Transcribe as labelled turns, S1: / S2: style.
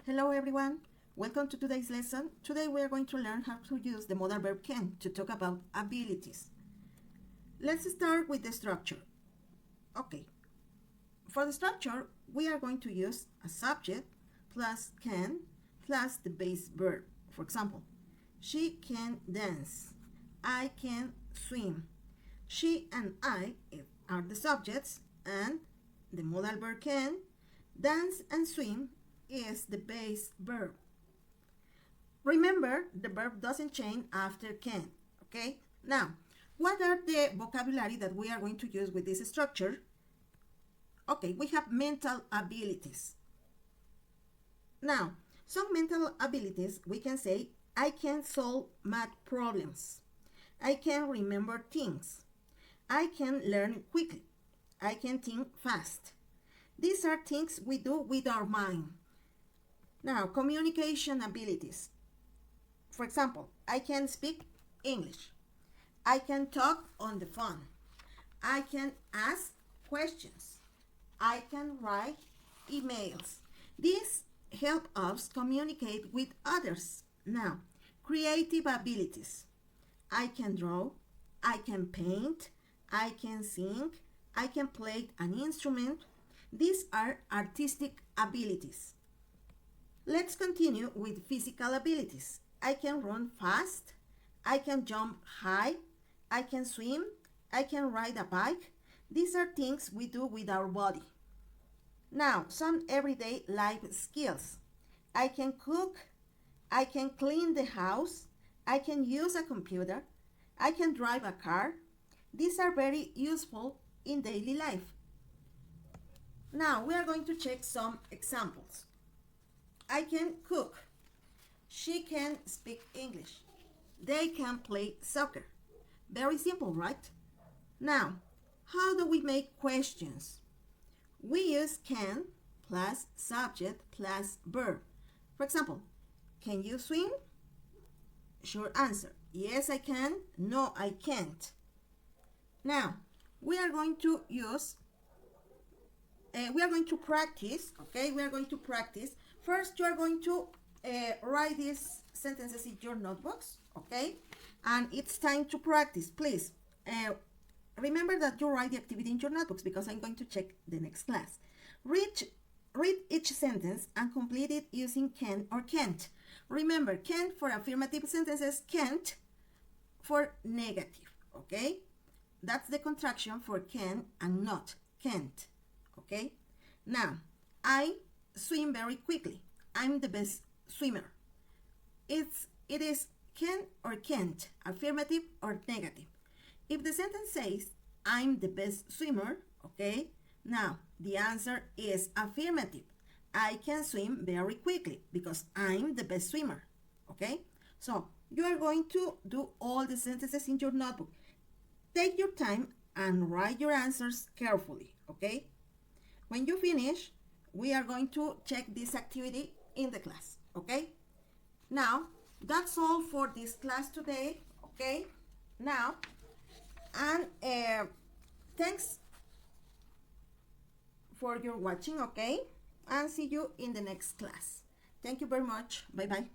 S1: Hello everyone, welcome to today's lesson. Today we are going to learn how to use the modal verb can to talk about abilities. Let's start with the structure. Okay, for the structure we are going to use a subject plus can plus the base verb. For example, she can dance, I can swim. She and I are the subjects and the modal verb can, dance and swim is the base verb. Remember, the verb doesn't change after can, okay? Now, what are the vocabulary that we are going to use with this structure? Okay, we have mental abilities. Now, some mental abilities, we can say, I can solve math problems. I can remember things. I can learn quickly. I can think fast. These are things we do with our mind. Now, communication abilities. For example, I can speak English. I can talk on the phone. I can ask questions. I can write emails. These help us communicate with others. Now, creative abilities. I can draw. I can paint. I can sing. I can play an instrument. These are artistic abilities. Let's continue with physical abilities. I can run fast. I can jump high. I can swim. I can ride a bike. These are things we do with our body. Now, some everyday life skills. I can cook. I can clean the house. I can use a computer. I can drive a car. These are very useful in daily life. Now, we are going to check some examples. I can cook. She can speak English. They can play soccer. Very simple, right? Now, how do we make questions? We use can plus subject plus verb. For example, can you swim? Sure answer. Yes, I can. No, I can't. Now, we are going to practice, okay? We are going to practice. First, you are going to write these sentences in your notebooks, okay? And it's time to practice. Please, remember that you write the activity in your notebooks because I'm going to check the next class. Read each sentence and complete it using can or can't. Remember, can for affirmative sentences, can't for negative, okay? That's the contraction for can and not, can't, okay? Now, I swim very quickly. I'm the best swimmer. It is can or can't, affirmative or negative. If the sentence says, I'm the best swimmer, okay? Now, the answer is affirmative. I can swim very quickly because I'm the best swimmer, okay? So, you are going to do all the sentences in your notebook. Take your time and write your answers carefully, okay? When you finish, we are going to check this activity in the class, okay? Now, that's all for this class today, okay? Now, and thanks for your watching, okay? And see you in the next class. Thank you very much. Bye-bye.